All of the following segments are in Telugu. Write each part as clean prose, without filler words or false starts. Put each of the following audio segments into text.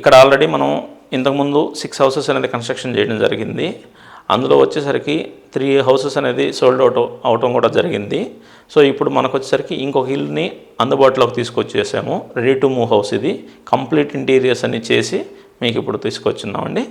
ఇక్కడ ఆల్రెడీ మనం ఇంతకుముందు 6 హౌసెస్ అనేది కన్స్ట్రక్షన్ చేయడం జరిగింది. అందులో వచ్చేసరికి 3 హౌసెస్ అనేది సోల్డ్ అవుట్ అవటం కూడా జరిగింది. సో ఇప్పుడు మనకు వచ్చేసరికి ఇంకొక ఇల్లుని అందుబాటులోకి తీసుకొచ్చేసాము. రెడీ టు మూవ్ హౌస్ ఇది. కంప్లీట్ ఇంటీరియర్స్ అన్ని చేసి మీకు ఇప్పుడు తీసుకొచ్చున్నామండి.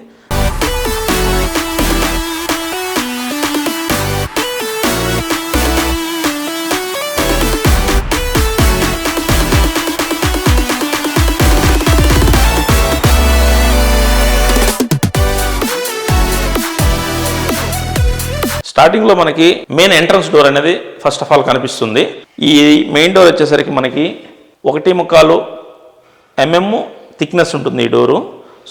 స్టార్టింగ్లో మనకి మెయిన్ ఎంట్రన్స్ డోర్ అనేది ఫస్ట్ ఆఫ్ ఆల్ కనిపిస్తుంది. ఈ మెయిన్ డోర్ వచ్చేసరికి మనకి 1.25 mm థిక్నెస్ ఉంటుంది ఈ డోరు.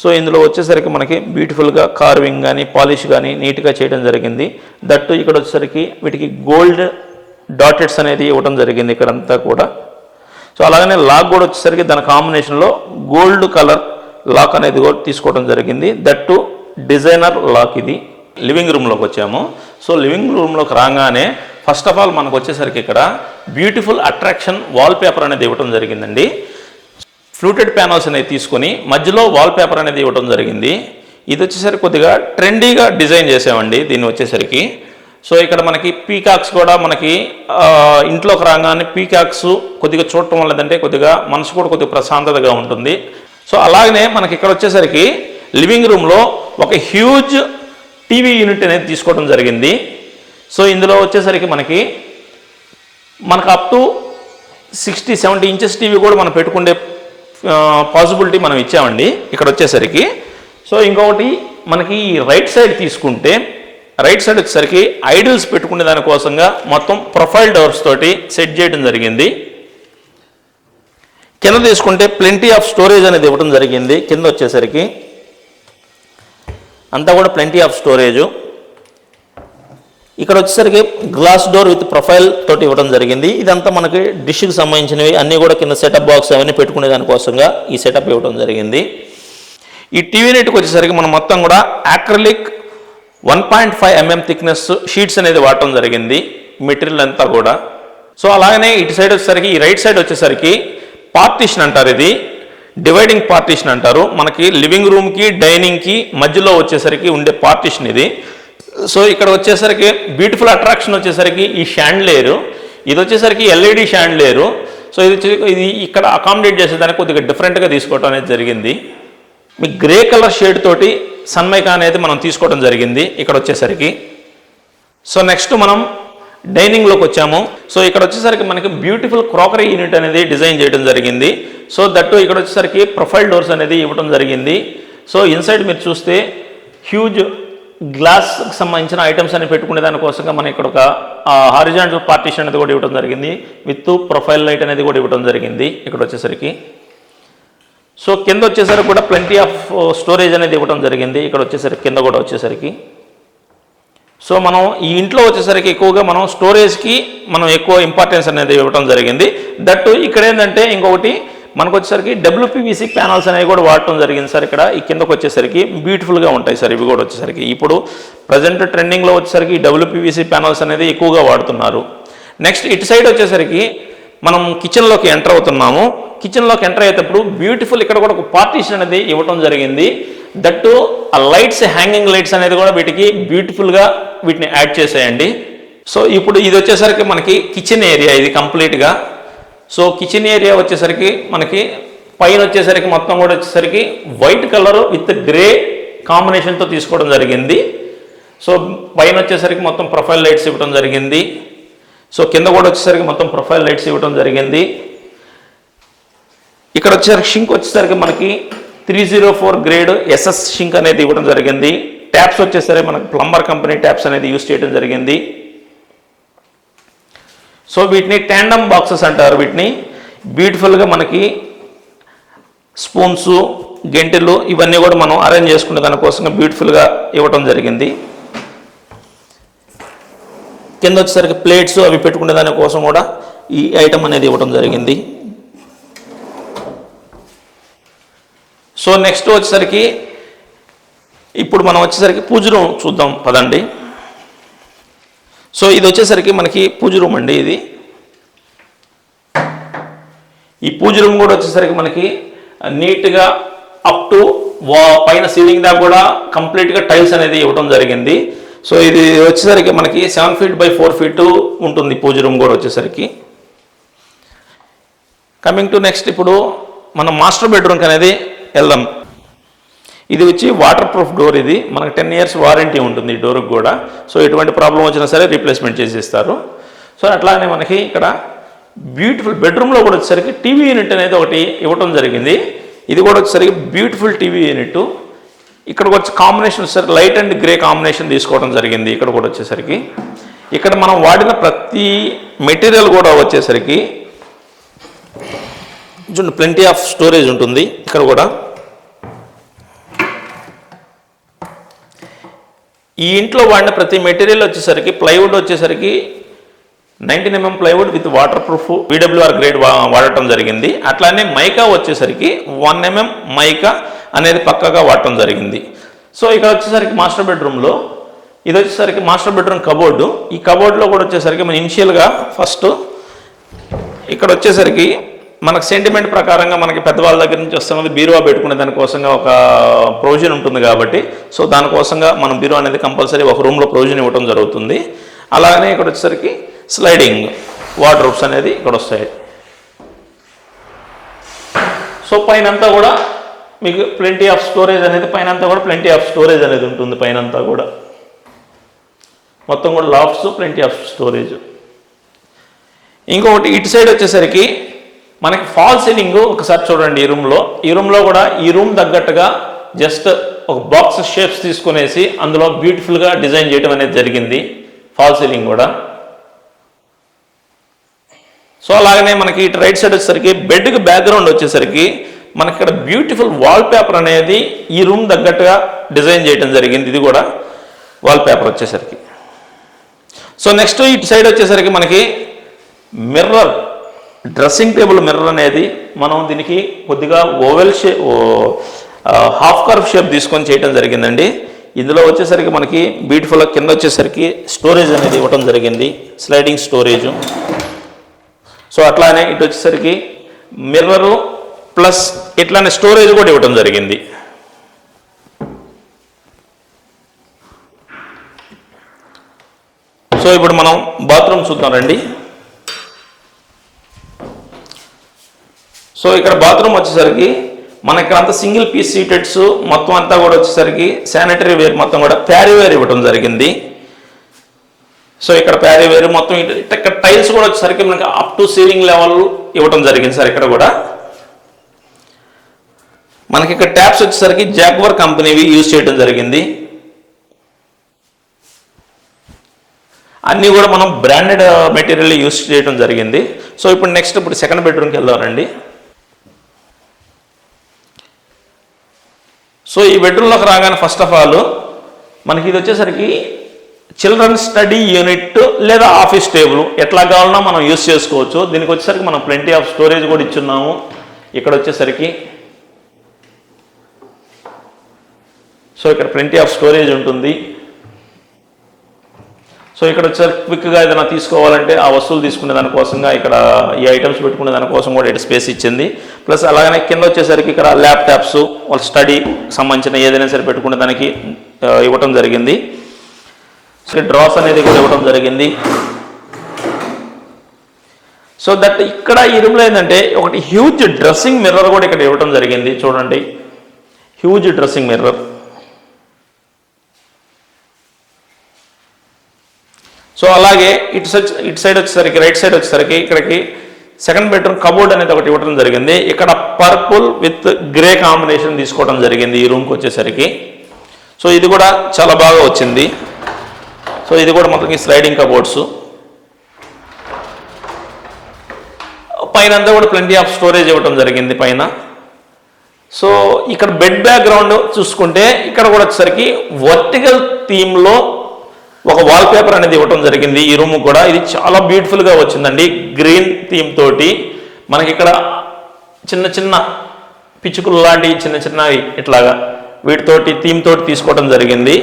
సో ఇందులో వచ్చేసరికి మనకి బ్యూటిఫుల్గా కార్వింగ్ కానీ పాలిష్ కానీ నీట్గా చేయడం జరిగింది. దట్టు ఇక్కడ వచ్చేసరికి వీటికి గోల్డ్ డాటెడ్స్ అనేది ఇవ్వడం జరిగింది ఇక్కడంతా కూడా. సో అలాగనే లాక్ కూడా వచ్చేసరికి దాని కాంబినేషన్లో గోల్డ్ కలర్ లాక్ అనేది కూడా తీసుకోవడం జరిగింది. దట్టు డిజైనర్ లాక్ ఇది. లివింగ్ రూమ్లోకి వచ్చాము. సో లివింగ్ రూమ్లోకి రాగానే ఫస్ట్ ఆఫ్ ఆల్ మనకు వచ్చేసరికి ఇక్కడ బ్యూటిఫుల్ అట్రాక్షన్ వాల్ పేపర్ అనేది ఇవ్వడం జరిగిందండి. ఫ్లూటెడ్ ప్యానల్స్ అనేది తీసుకొని మధ్యలో వాల్ పేపర్ అనేది ఇవ్వడం జరిగింది. ఇది వచ్చేసరికి కొద్దిగా ట్రెండీగా డిజైన్ చేసామండి దీన్ని వచ్చేసరికి. సో ఇక్కడ మనకి పీకాక్స్ కూడా మనకి ఇంట్లోకి రాగానే పీకాక్స్ కొద్దిగా చూడటం వల్ల ఏంటంటే కొద్దిగా మనసు కూడా కొద్దిగా ప్రశాంతతగా ఉంటుంది. సో అలాగనే మనకి ఇక్కడ వచ్చేసరికి లివింగ్ రూమ్లో ఒక హ్యూజ్ టీవీ యూనిట్ అనేది తీసుకోవడం జరిగింది. సో ఇందులో వచ్చేసరికి మనకు అప్ టు 60-70 ఇంచెస్ టీవీ కూడా మనం పెట్టుకునే పాసిబిలిటీ మనం ఇచ్చామండి ఇక్కడ వచ్చేసరికి. సో ఇంకొకటి మనకి రైట్ సైడ్ తీసుకుంటే రైట్ సైడ్ వచ్చేసరికి ఐడల్స్ పెట్టుకునే దానికోసంగా మొత్తం ప్రొఫైల్ డోర్స్ తోటి సెట్ చేయడం జరిగింది. కింద తీసుకుంటే ప్లెంటీ ఆఫ్ స్టోరేజ్ అనేది ఇవ్వడం జరిగింది. కింద వచ్చేసరికి అంతా కూడా ప్లెంటీ ఆఫ్ స్టోరేజు. ఇక్కడ వచ్చేసరికి గ్లాస్ డోర్ విత్ ప్రొఫైల్ తోటి ఇవ్వడం జరిగింది. ఇదంతా మనకి డిష్కి సంబంధించినవి అన్నీ కూడా కింద సెటప్ బాక్స్ అవన్నీ పెట్టుకునే దానికోసంగా ఈ సెటప్ ఇవ్వడం జరిగింది. ఈ టీవీ నెట్కి వచ్చేసరికి మనం మొత్తం కూడా యాక్రిలిక్ 1.5 mm థిక్నెస్ షీట్స్ అనేది వాడటం జరిగింది మెటీరియల్ అంతా కూడా. సో అలాగనే ఇటు సైడ్ వచ్చేసరికి ఈ రైట్ సైడ్ వచ్చేసరికి పార్టీషన్ అంటారు, ఇది డివైడింగ్ పార్టీషన్ అంటారు. మనకి లివింగ్ రూమ్కి డైనింగ్కి మధ్యలో వచ్చేసరికి ఉండే పార్టీషన్ ఇది. సో ఇక్కడ వచ్చేసరికి బ్యూటిఫుల్ అట్రాక్షన్ వచ్చేసరికి ఈ షాండ్లేరు. ఇది వచ్చేసరికి ఎల్ఈడి షాండ్లేరు. సో ఇది ఇక్కడ అకామిడేట్ చేసేదానికి కొద్దిగా డిఫరెంట్గా తీసుకోవడం అనేది జరిగింది. మీ గ్రే కలర్ షేడ్ తోటి సన్మైకా అనేది మనం తీసుకోవడం జరిగింది ఇక్కడ వచ్చేసరికి. సో నెక్స్ట్ మనం డైనింగ్లోకి వచ్చాము. సో ఇక్కడ వచ్చేసరికి మనకి బ్యూటిఫుల్ క్రాకరీ యూనిట్ అనేది డిజైన్ చేయడం జరిగింది. సో దట్టు ఇక్కడ వచ్చేసరికి ప్రొఫైల్ డోర్స్ అనేది ఇవ్వడం జరిగింది. సో ఇన్సైడ్ మీరు చూస్తే హ్యూజ్ గ్లాస్కి సంబంధించిన ఐటమ్స్ అని పెట్టుకునే దానికోసంగా మనం ఇక్కడ ఒక హారిజాంటల్ పార్టీషన్ అనేది కూడా ఇవ్వడం జరిగింది. విత్ ప్రొఫైల్ లైట్ అనేది కూడా ఇవ్వడం జరిగింది ఇక్కడ వచ్చేసరికి. సో కింద వచ్చేసరికి కూడా ప్లెంటీ ఆఫ్ స్టోరేజ్ అనేది ఇవ్వడం జరిగింది ఇక్కడ వచ్చేసరికి కింద కూడా వచ్చేసరికి. సో మనం ఈ ఇంట్లో వచ్చేసరికి ఎక్కువగా మనం స్టోరేజ్కి మనం ఎక్కువ ఇంపార్టెన్స్ అనేది ఇవ్వడం జరిగింది. దట్టు ఇక్కడ ఏంటంటే ఇంకొకటి మనకు వచ్చేసరికి WPVC ప్యానల్స్ అనేవి కూడా వాడటం జరిగింది సార్. ఇక్కడ ఈ కిందకు వచ్చేసరికి బ్యూటిఫుల్గా ఉంటాయి సార్ ఇవి కూడా వచ్చేసరికి. ఇప్పుడు ప్రజెంట్ ట్రెండింగ్లో వచ్చేసరికి WPVC ప్యానల్స్ అనేది ఎక్కువగా వాడుతున్నారు. నెక్స్ట్ ఇటు సైడ్ వచ్చేసరికి మనం కిచెన్లోకి ఎంటర్ అవుతున్నాము. కిచెన్లోకి ఎంటర్ అయ్యేటప్పుడు బ్యూటిఫుల్ ఇక్కడ కూడా ఒక పార్టీషన్ అనేది ఇవ్వడం జరిగింది. దట్టు ఆ లైట్స్ హ్యాంగింగ్ లైట్స్ అనేది కూడా వీటికి బ్యూటిఫుల్గా వీటిని యాడ్ చేసేయండి. సో ఇప్పుడు ఇది వచ్చేసరికి మనకి కిచెన్ ఏరియా ఇది కంప్లీట్గా. సో కిచెన్ ఏరియా వచ్చేసరికి మనకి పైన వచ్చేసరికి మొత్తం కూడా వచ్చేసరికి వైట్ కలర్ విత్ గ్రే కాంబినేషన్తో తీసుకోవడం జరిగింది. సో పైన వచ్చేసరికి మొత్తం ప్రొఫైల్ లైట్స్ ఇవ్వడం జరిగింది. సో కింద కూడా వచ్చేసరికి మొత్తం ప్రొఫైల్ లైట్స్ ఇవ్వడం జరిగింది. ఇక్కడ వచ్చేసరికి షింక్ వచ్చేసరికి మనకి 304 గ్రేడ్ SS షింక్ అనేది ఇవ్వడం జరిగింది. ట్యాప్స్ వచ్చేసరికి మనకి ప్లంబర్ కంపెనీ ట్యాప్స్ అనేది యూజ్ చేయడం జరిగింది. సో వీటిని ట్యాండమ్ బాక్సెస్ అంటారు. వీటిని బ్యూటిఫుల్గా మనకి స్పూన్స్ గెంటెలు ఇవన్నీ కూడా మనం అరేంజ్ చేసుకునే దానికోసంగా బ్యూటిఫుల్గా ఇవ్వడం జరిగింది. కింద వచ్చేసరికి ప్లేట్స్ అవి పెట్టుకునే దానికోసం కూడా ఈ ఐటమ్ అనేది ఇవ్వడం జరిగింది. సో నెక్స్ట్ వచ్చేసరికి ఇప్పుడు మనం వచ్చేసరికి పూజ రూమ్ చూద్దాం పదండి. సో ఇది వచ్చేసరికి మనకి పూజ రూమ్ అండి. ఇది ఈ పూజ రూమ్ కూడా వచ్చేసరికి మనకి నీట్గా అప్ టు పైన సీలింగ్ దాకా కూడా కంప్లీట్గా టైల్స్ అనేది ఇవ్వడం జరిగింది. సో ఇది వచ్చేసరికి మనకి 7 feet by 4 feet ఉంటుంది పూజ రూమ్ కూడా వచ్చేసరికి. కమింగ్ టు నెక్స్ట్, ఇప్పుడు మనం మాస్టర్ బెడ్రూమ్కి అనేది వెళ్దాం. ఇది వచ్చి వాటర్ ప్రూఫ్ డోర్. ఇది మనకు 10 years వారంటీ ఉంటుంది ఈ డోర్కి కూడా. సో ఎటువంటి ప్రాబ్లం వచ్చినా సరే రీప్లేస్మెంట్ చేసేస్తారు. సో అట్లానే మనకి ఇక్కడ బ్యూటిఫుల్ బెడ్రూమ్లో కూడా వచ్చేసరికి టీవీ యూనిట్ అనేది ఒకటి ఇవ్వడం జరిగింది. ఇది కూడా వచ్చేసరికి బ్యూటిఫుల్ టీవీ యూనిట్. ఇక్కడికి వచ్చి కాంబినేషన్ వచ్చేసరికి లైట్ అండ్ గ్రే కాంబినేషన్ తీసుకోవడం జరిగింది. ఇక్కడ కూడా వచ్చేసరికి ఇక్కడ మనం వాడిన ప్రతి మెటీరియల్ కూడా వచ్చేసరికి ప్లెంటీ ఆఫ్ స్టోరేజ్ ఉంటుంది. ఇక్కడ కూడా ఈ ఇంట్లో వాడిన ప్రతి మెటీరియల్ వచ్చేసరికి ప్లైవుడ్ వచ్చేసరికి 19 mm plywood with water proof VWR grade వాడటం జరిగింది. అట్లానే మైకా వచ్చేసరికి 1 mm మైకా అనేది పక్కగా వాడటం జరిగింది. సో ఇక్కడ వచ్చేసరికి మాస్టర్ బెడ్రూమ్లో ఇది వచ్చేసరికి మాస్టర్ బెడ్రూమ్ కబోర్డు. ఈ కబోర్డులో కూడా వచ్చేసరికి మన ఇనిషియల్గా ఫస్ట్ ఇక్కడ వచ్చేసరికి మనకు సెంటిమెంట్ ప్రకారంగా మనకి పెద్దవాళ్ళ దగ్గర నుంచి వస్తున్నది బీరువా పెట్టుకునే దానికోసంగా ఒక ప్రొవిజన్ ఉంటుంది కాబట్టి, సో దానికోసంగా మనం బీరువా అనేది కంపల్సరీ ఒక రూమ్లో ప్రొవిజన్ ఇవ్వడం జరుగుతుంది. అలాగనే ఇక్కడ వచ్చేసరికి స్లైడింగ్ వార్డ్రోబ్స్ అనేది ఇక్కడ వస్తాయి. సో పైనంతా కూడా మీకు ప్లెంటీ ఆఫ్ స్టోరేజ్ అనేది పైనంతా కూడా ప్లెంటీ ఆఫ్ స్టోరేజ్ అనేది ఉంటుంది. పైనంతా కూడా మొత్తం కూడా లాఫ్ట్స్ ప్లెంటీ ఆఫ్ స్టోరేజ్. ఇంకొకటి ఇటు సైడ్ వచ్చేసరికి మనకి ఫాల్ సీలింగ్ ఒకసారి చూడండి. ఈ రూమ్లో కూడా ఈ రూమ్ తగ్గట్టుగా జస్ట్ ఒక బాక్స్ షేప్స్ తీసుకునేసి అందులో బ్యూటిఫుల్గా డిజైన్ చేయడం అనేది జరిగింది ఫాల్ సీలింగ్ కూడా. సో అలాగనే మనకి ఇటు రైట్ సైడ్ వచ్చేసరికి బెడ్కి బ్యాక్గ్రౌండ్ వచ్చేసరికి మనకి ఇక్కడ బ్యూటిఫుల్ వాల్ పేపర్ అనేది ఈ రూమ్ తగ్గట్టుగా డిజైన్ చేయడం జరిగింది. ఇది కూడా వాల్ పేపర్ వచ్చేసరికి. సో నెక్స్ట్ ఇటు సైడ్ వచ్చేసరికి మనకి మిర్రర్, డ్రెస్సింగ్ టేబుల్ మిర్రర్ అనేది మనం దీనికి కొద్దిగా oval shape, half curve shape తీసుకొని చేయడం జరిగిందండి. ఇందులో వచ్చేసరికి మనకి బ్యూటిఫుల్గా కింద వచ్చేసరికి స్టోరేజ్ అనేది ఇవ్వడం జరిగింది, స్లైడింగ్ స్టోరేజ్. సో అట్లానే ఇటు వచ్చేసరికి మిర్రరు ప్లస్ ఇట్లానే స్టోరేజ్ కూడా ఇవ్వడం జరిగింది. సో ఇప్పుడు మనం బాత్రూమ్ చూద్దాం రండి. సో ఇక్కడ బాత్రూమ్ వచ్చేసరికి మనకి ఇక్కడ అంతా సింగిల్ పీస్ సీటెడ్స్ మొత్తం అంతా కూడా వచ్చేసరికి శానిటరీ వేర్ మొత్తం కూడా ప్యారీ వేర్ ఇవ్వడం జరిగింది. సో ఇక్కడ ప్యారీ వేర్ మొత్తం ఇక్కడ టైల్స్ కూడా వచ్చేసరికి మనకి అప్ టు సీలింగ్ లెవెల్ ఇవ్వడం జరిగింది సార్. ఇక్కడ కూడా మనకి ఇక్కడ ట్యాప్స్ వచ్చేసరికి జాగ్వర్ కంపెనీవి యూజ్ చేయడం జరిగింది. అన్నీ కూడా మనం బ్రాండెడ్ మెటీరియల్ యూజ్ చేయడం జరిగింది. సో ఇప్పుడు సెకండ్ బెడ్రూమ్కి వెళ్దామండి. సో ఈ బెడ్రూమ్లోకి రాగానే ఫస్ట్ ఆఫ్ ఆల్ మనకి ఇది వచ్చేసరికి చిల్డ్రన్ స్టడీ యూనిట్ లేదా ఆఫీస్ టేబుల్ ఎట్లా కావాలన్నా మనం యూజ్ చేసుకోవచ్చు. దీనికి వచ్చేసరికి మనం ప్లెంటీ ఆఫ్ స్టోరేజ్ కూడా ఇచ్చున్నాము. ఇక్కడ వచ్చేసరికి సో ఇక్కడ ప్లెంటీ ఆఫ్ స్టోరేజ్ ఉంటుంది. సో ఇక్కడ వచ్చేసరికి క్విక్గా ఏదైనా తీసుకోవాలంటే ఆ వస్తువులు తీసుకునే దానికోసంగా ఇక్కడ ఈ ఐటమ్స్ పెట్టుకునే దానికోసం కూడా ఇక్కడ స్పేస్ ఇచ్చింది. ప్లస్ అలాగనే కింద వచ్చేసరికి ఇక్కడ ల్యాప్టాప్స్, వాళ్ళ స్టడీ సంబంధించిన ఏదైనా సరే పెట్టుకునే దానికి ఇవ్వటం జరిగింది. సో డ్రాస్ అనేది కూడా ఇవ్వడం జరిగింది. సో దట్ ఇక్కడ ఈ రూమ్లో ఏంటంటే ఒకటి హ్యూజ్ డ్రెస్సింగ్ మిర్రర్ కూడా ఇక్కడ ఇవ్వడం జరిగింది. చూడండి, హ్యూజ్ డ్రెస్సింగ్ మిర్రర్. సో అలాగే ఇటు సైడ్ వచ్చేసరికి రైట్ సైడ్ వచ్చేసరికి ఇక్కడికి సెకండ్ బెడ్రూమ్ కబోర్డ్ అనేది ఒకటి ఇవ్వడం జరిగింది. ఇక్కడ పర్పుల్ విత్ గ్రే కాంబినేషన్ తీసుకోవడం జరిగింది ఈ రూమ్కి వచ్చేసరికి. సో ఇది కూడా చాలా బాగా వచ్చింది. సో ఇది కూడా మొత్తం స్లైడింగ్ కబోర్డ్స్. పైన అంతా కూడా ప్లెంటీ ఆఫ్ స్టోరేజ్ ఇవ్వడం జరిగింది పైన. సో ఇక్కడ బెడ్ బ్యాక్గ్రౌండ్ చూసుకుంటే ఇక్కడ కూడా వచ్చేసరికి వర్టికల్ థీమ్లో ఒక వాల్ పేపర్ అనేది ఇవ్వడం జరిగింది ఈ రూమ్ కూడా. ఇది చాలా బ్యూటిఫుల్గా వచ్చిందండి. గ్రీన్ థీమ్ తోటి మనకి ఇక్కడ చిన్న చిన్న పిచ్చుకలు లాంటి చిన్న చిన్నవి ఇట్లాగా వీటితోటి థీమ్ తోటి తీసుకోవడం జరిగింది.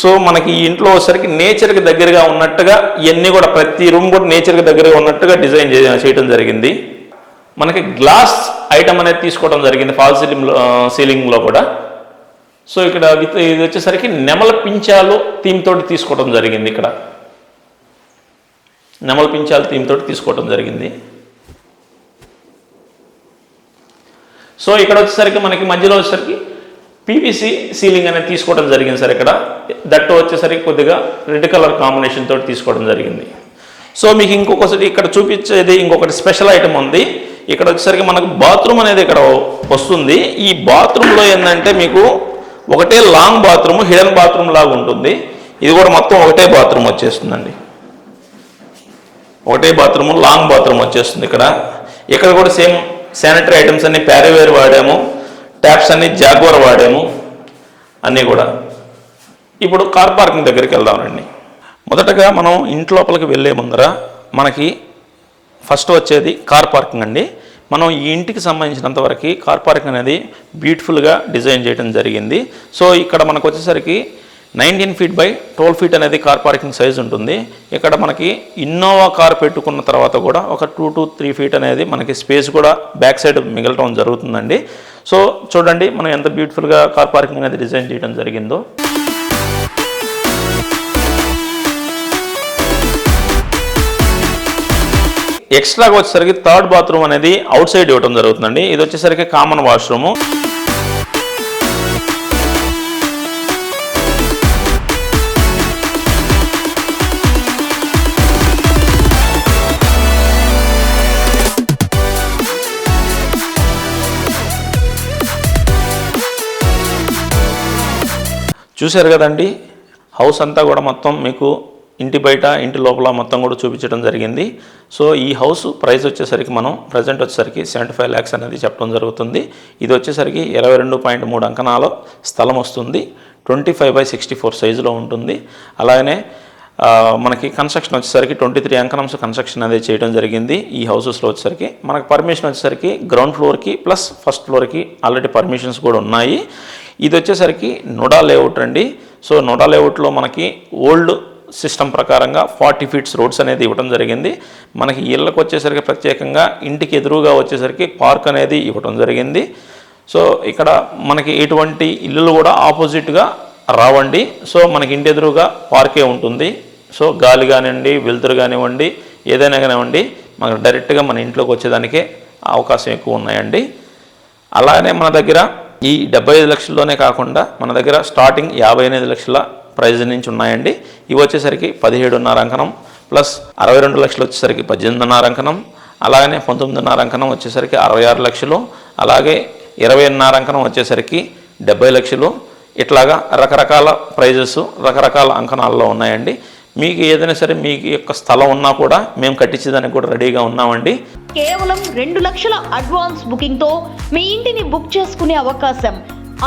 సో మనకి ఈ ఇంట్లో వచ్చేసరికి నేచర్కి దగ్గరగా ఉన్నట్టుగా ఇవన్నీ కూడా ప్రతి రూమ్ కూడా నేచర్కి దగ్గరగా ఉన్నట్టుగా డిజైన్ చేయడం జరిగింది. మనకి గ్లాస్ ఐటమ్ అనేది తీసుకోవడం జరిగింది ఫాల్ సీలింగ్లో కూడా. సో ఇక్కడ ఇది వచ్చేసరికి నెమల పించాలు థీమ్ తోటి తీసుకోవడం జరిగింది. ఇక్కడ నెమల పించాలు థీమ్ తోటి తీసుకోవడం జరిగింది. సో ఇక్కడ వచ్చేసరికి మనకి మధ్యలో వచ్చేసరికి పీవీసీ సీలింగ్ అనేది తీసుకోవడం జరిగింది సార్. ఇక్కడ దట్టు వచ్చేసరికి కొద్దిగా రెడ్ కలర్ కాంబినేషన్ తోటి తీసుకోవడం జరిగింది. సో మీకు ఇంకొకటి ఇక్కడ చూపించేది ఇంకొకటి స్పెషల్ ఐటమ్ ఉంది. ఇక్కడ వచ్చేసరికి మనకు బాత్రూమ్ అనేది ఇక్కడ వస్తుంది. ఈ బాత్రూంలో ఏంటంటే మీకు ఒకటే లాంగ్ బాత్రూమ్, హిడెన్ బాత్రూమ్ లాగా ఉంటుంది. ఇది కూడా మొత్తం ఒకటే బాత్రూమ్ వచ్చేస్తుందండి. ఒకటే బాత్రూమ్, లాంగ్ బాత్రూమ్ వచ్చేస్తుంది. ఇక్కడ కూడా సేమ్ శానిటరీ ఐటమ్స్ అన్ని ప్యారివేర్ వాడాము, ట్యాప్స్ అన్ని జాగ్వార్ వాడాము అన్నీ కూడా. ఇప్పుడు కార్ పార్కింగ్ దగ్గరికి వెళ్దామండి. మొదటగా మనం ఇంటి లోపలికి వెళ్ళే ముందర మనకి ఫస్ట్ వచ్చేది కార్ పార్కింగ్ అండి. మనం ఈ ఇంటికి సంబంధించినంత వరకు కార్ పార్కింగ్ అనేది బ్యూటిఫుల్గా డిజైన్ చేయడం జరిగింది. సో ఇక్కడ మనకు వచ్చేసరికి 19 ఫీట్ బై 12 ఫీట్ అనేది కార్ పార్కింగ్ సైజ్ ఉంటుంది. ఇక్కడ మనకి ఇన్నోవా కార్ పెట్టుకున్న తర్వాత కూడా ఒక 2 to 3 ఫీట్ అనేది మనకి స్పేస్ కూడా బ్యాక్ సైడ్ మిగలటం జరుగుతుందండి. సో చూడండి మనం ఎంత బ్యూటిఫుల్గా కార్ పార్కింగ్ అనేది డిజైన్ చేయడం జరిగిందో. ఎక్స్ట్రాగా వచ్చేసరికి థర్డ్ బాత్రూమ్ అనేది అవుట్ సైడ్ ఇవ్వడం జరుగుతుందండి. ఇది వచ్చేసరికి కామన్ వాష్రూము. చూశారు కదండి, హౌస్ అంతా కూడా మొత్తం మీకు ఇంటి బయట ఇంటి లోపల మొత్తం కూడా చూపించడం జరిగింది. సో ఈ హౌస్ ప్రైస్ వచ్చేసరికి మనం ప్రజెంట్ వచ్చేసరికి 75 lakhs అనేది చెప్పడం జరుగుతుంది. ఇది వచ్చేసరికి 22.3 అంకణాల స్థలం వస్తుంది. 25/64 సైజులో ఉంటుంది. అలాగనే మనకి కన్స్ట్రక్షన్ వచ్చేసరికి 23 అంకణంస్ కన్స్ట్రక్షన్ అనేది చేయడం జరిగింది. ఈ హౌసెస్లో వచ్చేసరికి మనకు పర్మిషన్ వచ్చేసరికి గ్రౌండ్ ఫ్లోర్కి ప్లస్ ఫస్ట్ ఫ్లోర్కి ఆల్రెడీ పర్మిషన్స్ కూడా ఉన్నాయి. ఇది వచ్చేసరికి నోడా లేఅవుట్ అండి. సో నోడా లేఅవుట్లో మనకి ఓల్డ్ సిస్టమ్ ప్రకారంగా 40 ఫీట్స్ రోడ్స్ అనేది ఇవ్వడం జరిగింది. మనకి ఇళ్ళకు వచ్చేసరికి ప్రత్యేకంగా ఇంటికి ఎదురుగా వచ్చేసరికి పార్క్ అనేది ఇవ్వడం జరిగింది. సో ఇక్కడ మనకి ఎటువంటి ఇల్లులు కూడా ఆపోజిట్గా రావండి. సో మనకి ఇంటి ఎదురుగా పార్కే ఉంటుంది. సో గాలి కానివ్వండి, వెలుతురు కానివ్వండి, ఏదైనా కానివ్వండి మనకు డైరెక్ట్గా మన ఇంట్లోకి వచ్చేదానికే అవకాశం ఎక్కువ ఉన్నాయండి. అలానే మన దగ్గర ఈ 75 లక్షల్లోనే కాకుండా మన దగ్గర స్టార్టింగ్ 58 లక్షల ప్రైజ్ నుంచి ఉన్నాయండి. ఇవి వచ్చేసరికి 17.5 అంకణం ప్లస్ 62 లక్షలు వచ్చేసరికి 18.5 అంకణం, అలాగనే 19.5 అంకణం వచ్చేసరికి 66 లక్షలు, అలాగే 20.5 అంకణం వచ్చేసరికి 70 లక్షలు. ఇట్లాగా రకరకాల ప్రైజెస్ రకరకాల అంకణాల్లో ఉన్నాయండి. మీకు ఏదైనా సరే మీకు యొక్క స్థలం ఉన్నా కూడా మేము కట్టించేదానికి కూడా రెడీగా ఉన్నామండి. కేవలం 2 లక్షల అడ్వాన్స్ బుకింగ్తో మీ ఇంటిని బుక్ చేసుకునే అవకాశం.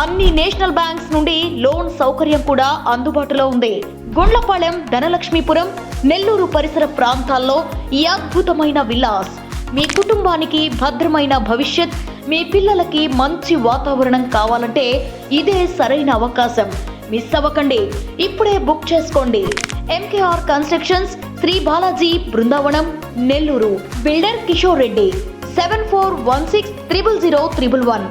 అన్ని నేషనల్ బ్యాంక్స్ నుండి లోన్ సౌకర్యం కూడా అందుబాటులో ఉంది. గుండ్లపాలెం, ధనలక్ష్మీపురం, నెల్లూరు పరిసర ప్రాంతాల్లో ఈ అద్భుతమైన విల్లాస్ మీ కుటుంబానికి భద్రమైన భవిష్యత్, మీ పిల్లలకి మంచి వాతావరణం కావాలంటే ఇదే సరైన అవకాశం. మిస్ అవ్వకండి, ఇప్పుడే బుక్ చేసుకోండి. MKR constructions, Shri Balaji, Brindavanam, Nellore. Builder Kishore Reddy. 7416000111.